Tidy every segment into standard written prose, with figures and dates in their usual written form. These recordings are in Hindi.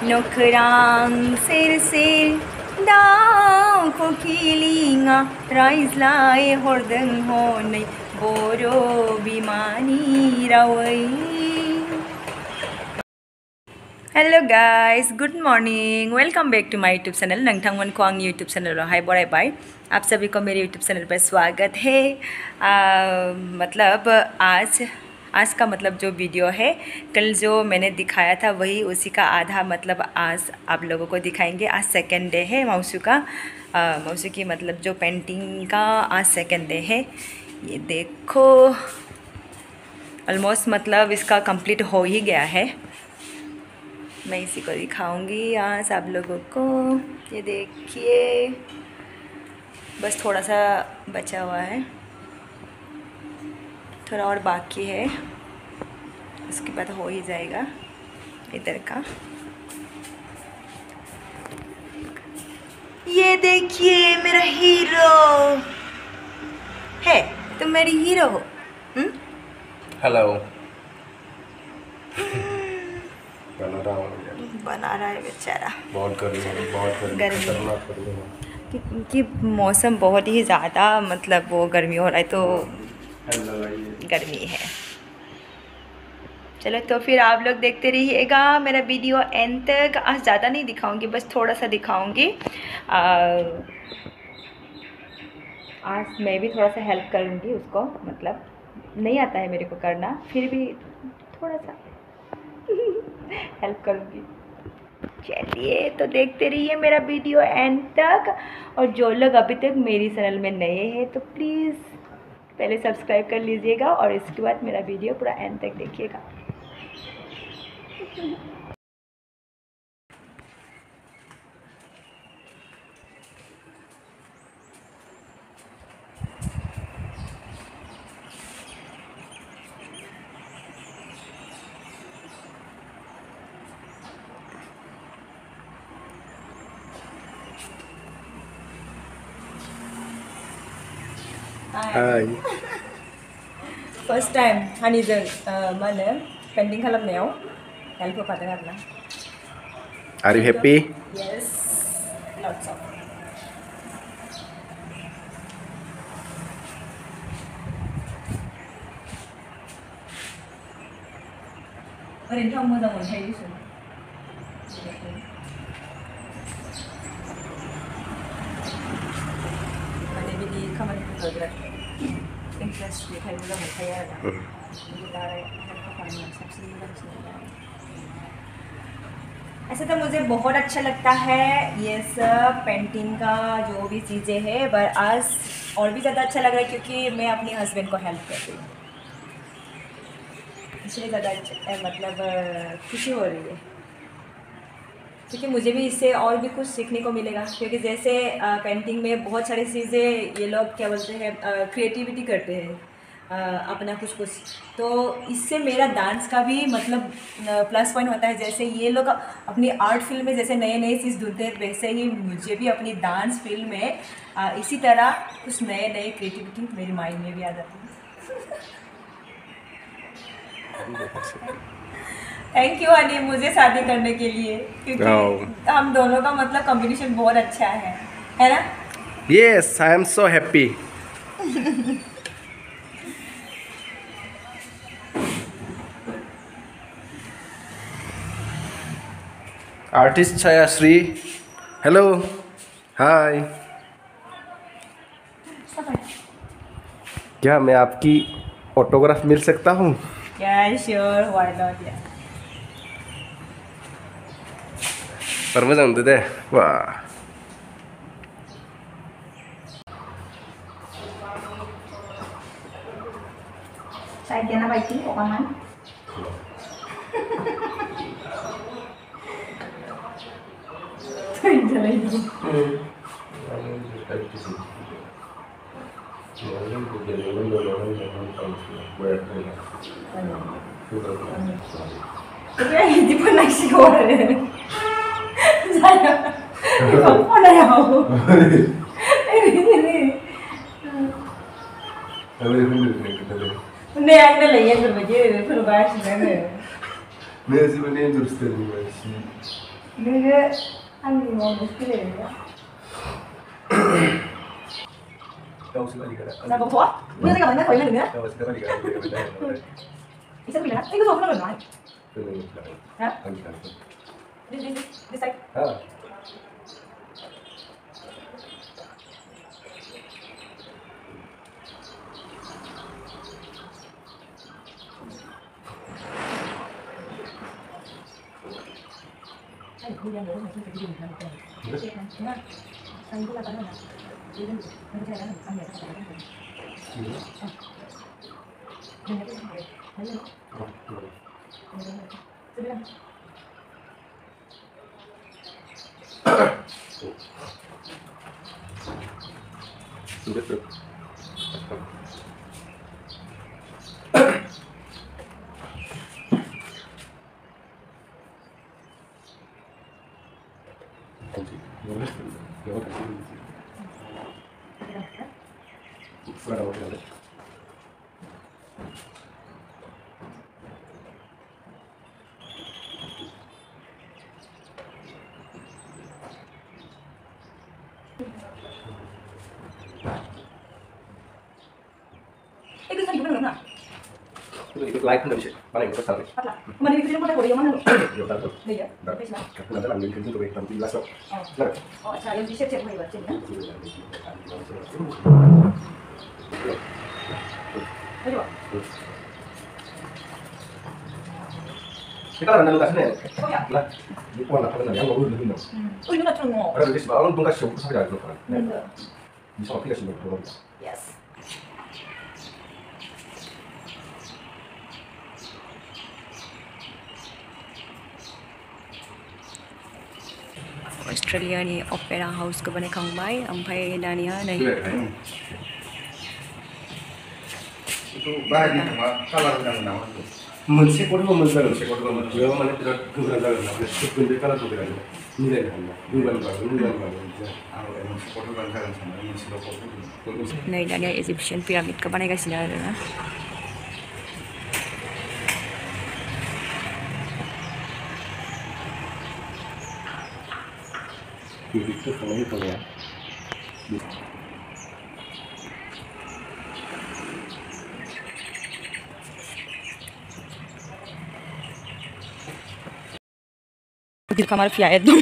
Nokrang sir daw ko kilinga Raislay hordeng honay boro bimani rawai. Hello guys, good morning, welcome back to my YouTube channel नंगथांगमोन को आंनि यूट्यूब चैनल हाय बरायबाय। आप सभी को मेरे यूट्यूब चैनल पर स्वागत है। मतलब आज का मतलब जो वीडियो है कल जो मैंने दिखाया था वही उसी का आधा मतलब आज आप लोगों को दिखाएंगे। आज सेकेंड डे है मौसू की मतलब जो पेंटिंग का आज सेकेंड डे है। ये देखो ऑलमोस्ट मतलब इसका कंप्लीट हो ही गया है। मैं इसी को दिखाऊंगी आज आप लोगों को। ये देखिए बस थोड़ा सा बचा हुआ है, थोड़ा और बाकी है, उसके बाद हो ही जाएगा इधर का। ये देखिए मेरा हीरो है, तुम मेरी हीरो हो। हेलो। बना रहा है बेचारा। बहुत गर्मी क्योंकि मौसम बहुत ही ज़्यादा मतलब वो गर्मी हो रहा है तो गर्मी है। चलो तो फिर आप लोग देखते रहिएगा मेरा वीडियो एंड तक। आज ज़्यादा नहीं दिखाऊंगी, बस थोड़ा सा दिखाऊंगी। आज मैं भी थोड़ा सा हेल्प करूंगी उसको, मतलब नहीं आता है मेरे को करना, फिर भी थोड़ा सा हेल्प करूंगी। चलिए तो देखते रहिए मेरा वीडियो एंड तक। और जो लोग अभी तक मेरी चैनल में नए हैं तो प्लीज़ पहले सब्सक्राइब कर लीजिएगा और इसके बाद मेरा वीडियो पूरा एंड तक देखिएगा। Hi. First time हानिजों मा होनो पेन्टिं खालामनायाव हेल्प होफादों आरोना। Are you happy? Yes, lots of. ओरैनोथ' मोजां मोनखायो दिसुन। माने बिदि खामानिफोरखौ बिराद इंट्रेस्ट बेखाय मोजां मोनखायो आरोना। बिदिब्ला हेल्प होफानो साबसिन मोजांसिन मोनो। ऐसे तो मुझे बहुत अच्छा लगता है ये सब पेंटिंग का जो भी चीज़ें हैं, पर आज और भी ज़्यादा अच्छा लग रहा है क्योंकि मैं अपने हस्बैंड को हेल्प कर रही हूँ, इसलिए ज़्यादा अच्छा मतलब खुशी हो रही है। क्योंकि मुझे भी इससे और भी कुछ सीखने को मिलेगा। क्योंकि जैसे पेंटिंग में बहुत सारी चीज़ें ये लोग क्या बोलते हैं क्रिएटिविटी करते हैं अपना कुछ, तो इससे मेरा डांस का भी मतलब प्लस पॉइंट होता है। जैसे ये लोग अपनी आर्ट फील्ड में जैसे नए नए चीज़ ढूंढते हैं, वैसे ही मुझे भी अपनी डांस फील्ड में इसी तरह कुछ नए नए क्रिएटिविटी मेरे माइंड में भी आ जाती है। थैंक यू हनी मुझे शादी करने के लिए, क्योंकि हम दोनों का मतलब कॉम्बिनेशन बहुत अच्छा है ना? Yes, I am so happy. Artist Chhaya Shri, hello, hi. क्या मैं आपकी ऑटोग्राफ मिल सकता हूँ? Yeah, sure, why not? Yeah. पर मोजां मोनदों दे। वाह। Saya kena baiki okaman. Kaya hindi pa nagsiguro. Saya. Ikaw po na yaw. Hindi, ang nalayan ko ba dyan? Pero ba siya na? Messi ba niya interested in Messi? नोङो आंनि न'आवनो फैलायबाय गावसो बायदि gara जाबावथ'आ मोजां जाबाय ना थाबाय ना गावसो बायदि gara इसोर फैला ना ओइ गोजौआव खोनागोन ha this side ha Ay, không gian nữa mà không phải dùng làm một cái gì làm nha anh cứ làm cái này nè đi đến mình cái này là anh nhảy ra cái này đừng cái này thấy chưa sudah tuh itu saya gimana nggak ikut like kan bisa paling ikut sampai lah mana ini kita mau mana lo yo tahu iya tapi sih karena ada langit itu tuh nanti jelas kok oh saya yang bisa cek lagi baca ayo kita ada lokasinya oh ya lah di mana apa yang mau dulu dulu oh ini nggak cuma ada di sebelah orang tunggu siapa sampai ada kan bisa aplikasi itu yes अस्ट्रेलियानि अपेरा हाउसखौ बानायखांबाय ओमफ्राय दानिया नै itu bahannya cuma kalah dengan nama मोनसे गथ'बो मोजां मोनसे गथ'बो बेयाव माने बिराद गोब्राब जागोन ना गुन्दै कालार दं मिलायनो हाया आं मोनसे गथ'बो जागोन सानदों मोनसेल' गथ' नै दानिया इजिप्शियान पिरामिडखौ बानायगासिनो आरोना itu kalau itu ya di kamar via itu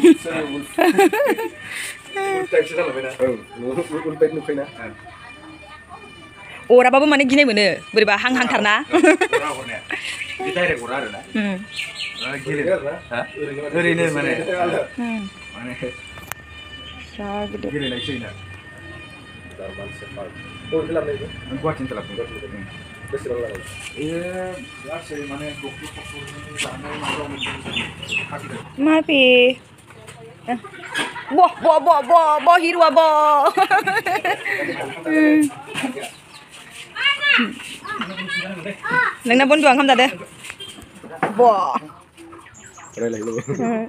orabaबो माने गिनाय मोनो बोरैबा हां हांथारना ओरैनो माने Mapi boh hirua boh नोंना बन्दुआ ओंखाम जादो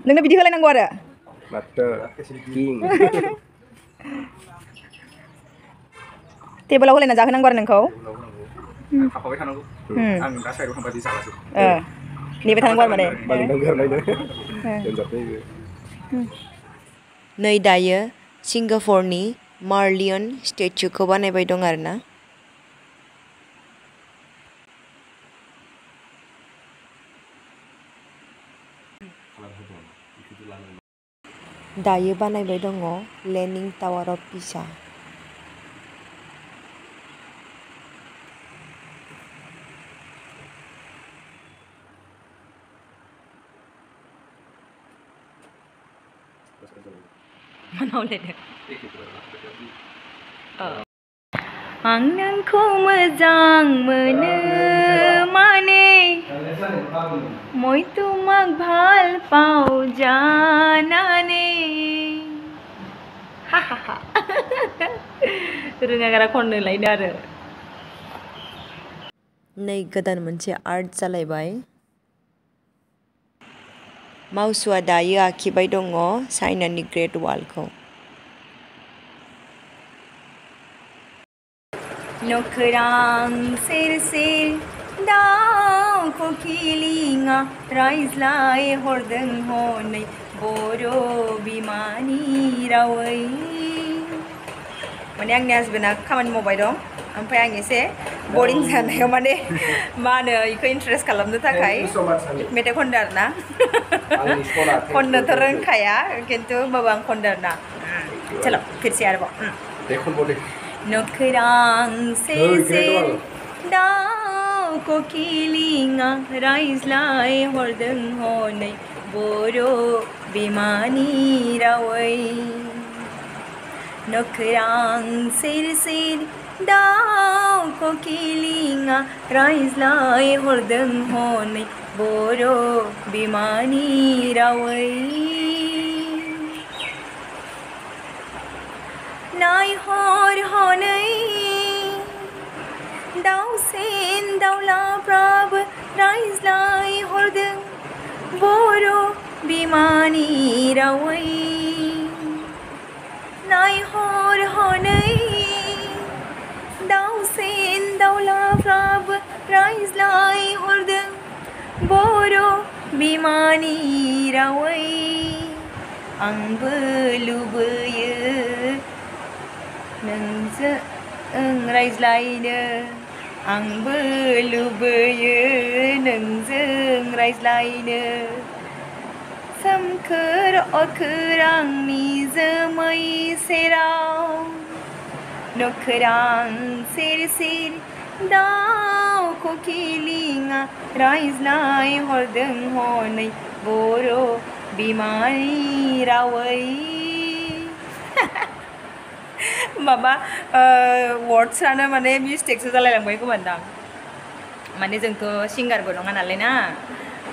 नोंना बिदि होलायनांगौ आरो टेबोलाव होलायना जाहोनांगौ आरो नोंखौ थाफाबाय थानांगौ आं दा साइडआव थांबाय जागासै नेबाय थानांगौ आरो माने नै दायो सिंगापुरनि मार्लियन स्टेचुखौ बानायबाय दं आरोना दायो बानायबाय दङ लेनिं टावार अफ पिसा Mana boleh deh. आं नोंखौ मोजां मोनो माने মই তোমাক ভাল পাওঁ জানানে रोङागारा खननो लायनो आरो नै गोदान मोनसे आर्ट जालायबाय माउसुआ दायो आखिबाय दङ चाइनानि ग्रेट वालखौ नखरां सेर सेर दाउ कोकिलिङा रायज्लाय हरदों हनै बर' बिमानि रावै। माने आंनि हासबेन्डआ खामानि मावबाय दं ओमफ्राय आं एसे बरिं जानायाव माने मा होनो इखौ इन्टारेस्ट खालामनो थाखाय मेथाइ खनदो आरोना खननोथ' रोंखाया खिन्थु होमबाबो आं खनदो आरोना। चलो फिर से आरोबाव नखोरां सेर सेर दाउ कोकिलिङा रायज्लाय हरदों हनै बर' बिमानि रावै। नखोरां सेर सेर दाउ कोकिलिङा रायज्लाय हरदों हनै बर' बिमानि रावै। नायहर हनै दाउसेन दाउलाफ्राबो रायज्लाय हरदों बर' बिमानि रावै। नायहर हनै दाउसेन दाउलाफ्राबो रायज्लाय हरदों बर' बिमानि रावै। आंबो लुबैयो नोंजों रायज्लायनो आंबो लुबैयो नोंजों रायज्लायनो। सोमखोर अखोरांनि जोमै सेराव नखोरां सेर सेर दाउ कोकिलिङा रायज्लाय हरदों हनै बर' बिमानि रावै। माबा वर्ड्सआनो माने मिस्टेकसो जालायलांबाय खोमादां माने जोंथ' सिंगारबो नङा नालाय ना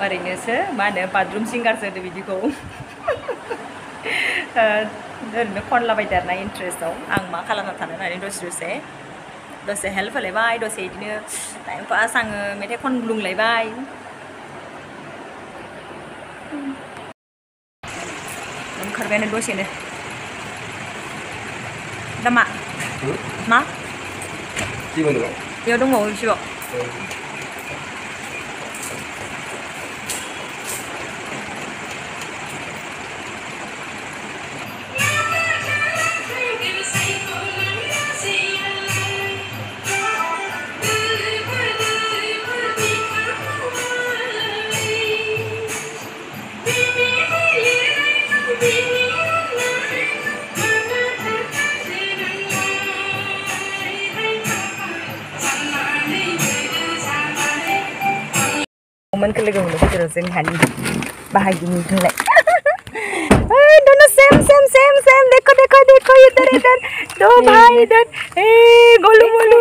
ओरैनोसो मा होनो बाथरुम सिंगारसो होनो बिदिखौ। ओरैनो खनलाबायदो आरोना इन्ट्रेस्टआव आं मा खालामना थानो होननानै दसे हेल्प होलायबाय दसे बिदिनो टाइम पास आङो मेथाइ खनग्लुंलायबाय। ओंखारबायानो दसेनो दा मा बेयाव दंबावो एसेबाव। मोनखौ लोगो मोनो गेजेराव जोंहानि बाहागिनि होनलाय दोनों सेम देखो इधर दो भाई इधर गोलू मोलू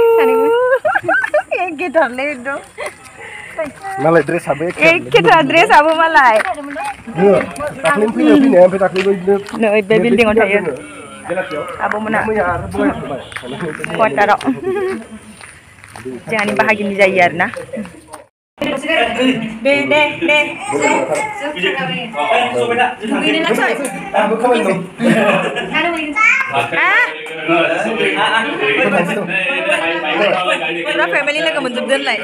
एक गिटार ले दो मालाय ड्रेस आबो एक गिटार ड्रेस आबो मालाय दाख्लै फैनाया ओमफ्राय दाख्लैबो बिदिनो नै बे बिल्डिंआव थायो आबो मोना क्वार्टाराव जोंहानि बाहागिनि जायो आरोना। दे दुगैनो ना पूरा फेमिली लोगो मोनजोबदो होनलाय